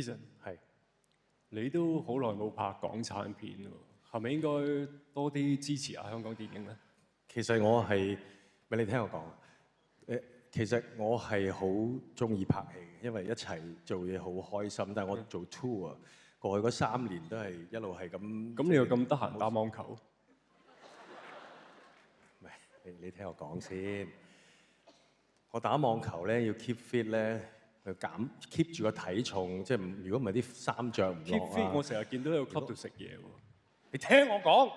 Eason，係你都好耐冇拍港產片喎，係咪應該多啲支持下香港電影咧？其實我係咪你聽我講？其實我係好中意拍戲嘅，因為一齊做嘢好開心。但係我做 tour 啊，過去嗰3年都係一路係咁。咁你又咁得閒打網球？唔係，你聽我講先。我打網球咧要 keep fit 咧，去keep 住個體重，即係如果唔係啲衫着唔落 keep fit，我成日見到你喺個 club 度食嘢喎。你聽我講。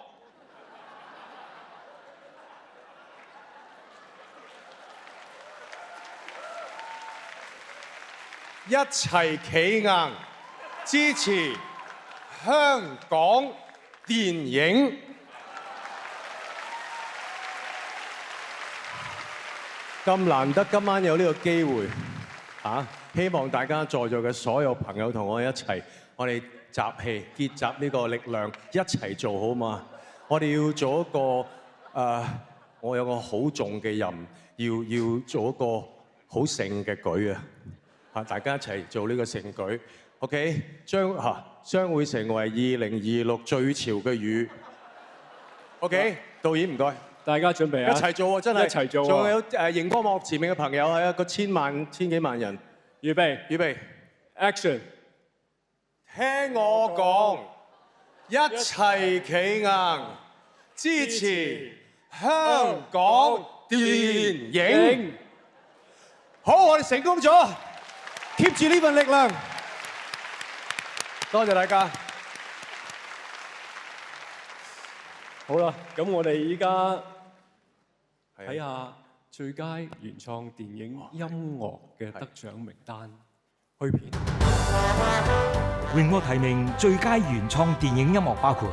一齊企硬，支持香港電影。咁難得今晚有呢個機會，希望大家在座嘅所有朋友同我一齊，我哋集氣結集呢個力量，一齊做好嘛？我哋要做一個我有個好重嘅任，要做一個好盛嘅舉啊！大家一齊做呢個盛舉 ，OK？ 將會成為2026最潮嘅雨 ，OK？ 導演唔該。大家準備啊！一齊做喎，真係一齊做。仲有熒光幕前面嘅朋友係一個千幾萬人。預備 ，Action！ 聽我講，一齊企硬，支持香港電影。好，我哋成功咗 ，keep 住呢份力量。多謝大家。好啦，咁我哋依家睇下最佳原創電影音樂嘅得獎名單。去片。榮獲提名最佳原創電影音樂包括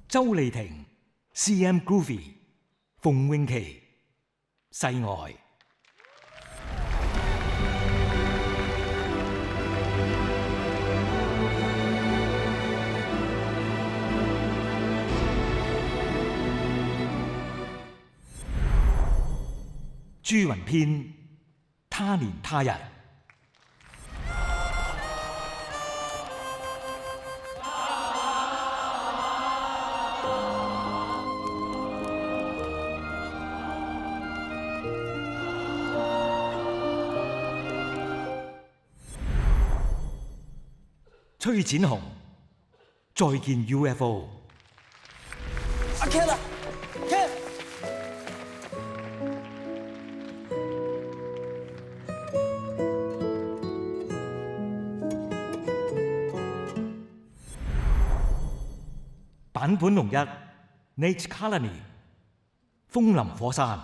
周麗婷、CM Groovy、馮詠琪、世外。朱雲編《他年他日》。崔展雄，再見 UFO。阿 Ken 啊 ，Ken。坂本龍一 Nate Colony 風林火山。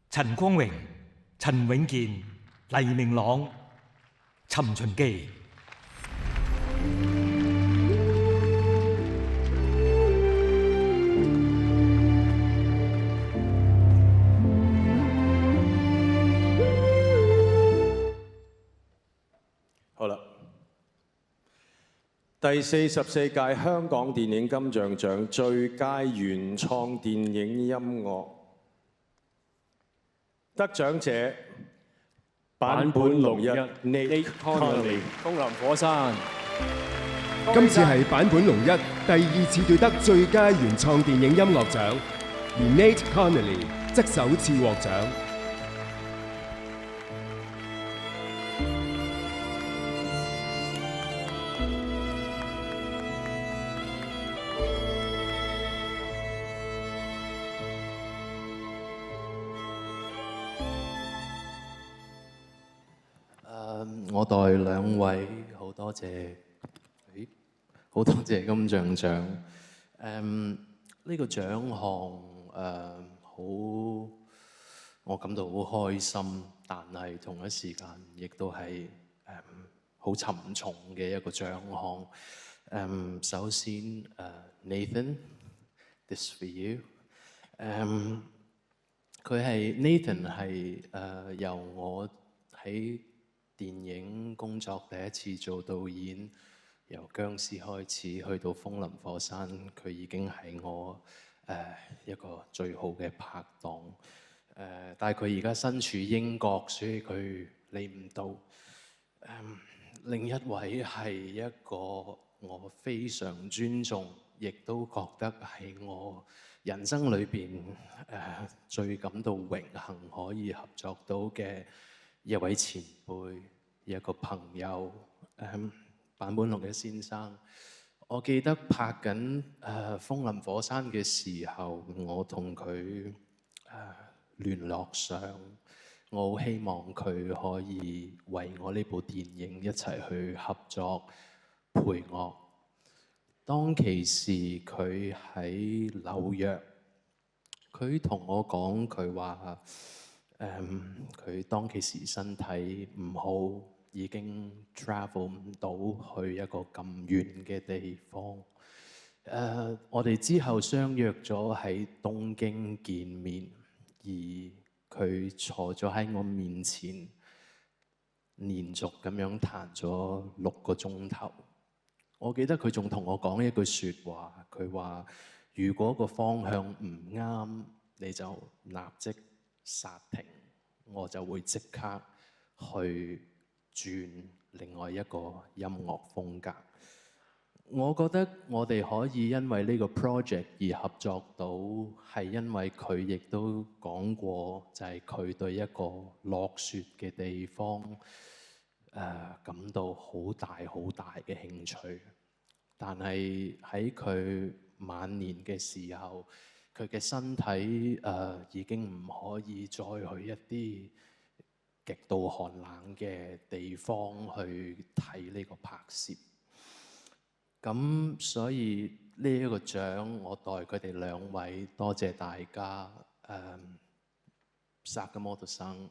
陳光榮、陳永健、黎明朗、尋秦記。好啦，第44屆香港電影金像獎最佳原創電影音樂得獎者坂本龍一 Nate Connolly 風林火山。今次係坂本龍一第2次奪得最佳原創電影音樂獎，而 Nate Connolly 則首次獲獎。我代2位好多謝，好多謝金像獎。呢個獎項我感到好開心，但係同一時間亦都係好沉重嘅一個獎項。首先Nathan，this for you。Nathan 係由我喺電影工作第一次做導演，由僵屍開始去到風林火山，佢已經係我一個最好嘅拍檔。但係佢而家身處英國，所以佢嚟唔到。另一位係一個我非常尊重，亦都覺得係我人生裏邊最感到榮幸可以合作到嘅一位前輩，一個朋友，坂本龍一先生。我記得拍緊風林火山嘅時候，我同佢聯絡上，我好希望佢可以為我呢部電影一齊去合作配樂。當其時佢喺紐約，佢同我講，佢話佢當其時身體唔好，已經 travel 唔到去一個咁遠嘅地方。我哋之後相約咗喺東京見面，而佢坐咗喺我面前，連續咁樣彈咗6個鐘頭。我記得佢仲同我講一句説話，佢話：如果個方向唔啱，你就立即剎停，我就會即刻去轉另外一個音樂風格。我覺得我哋可以因為呢個 project 而合作到，係因為佢亦都講過，就係佢對一個落雪嘅地方感到好大好大嘅興趣。但係喺佢晚年嘅時候，佢嘅身體已經唔可以再去一啲極度寒冷嘅地方去睇呢個拍攝。咁所以呢一個獎，我代佢哋2位多謝大家。Sakamoto-san，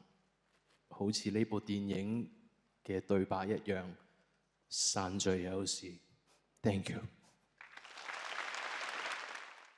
好似呢部電影嘅對白一樣，散聚有時。Thank you。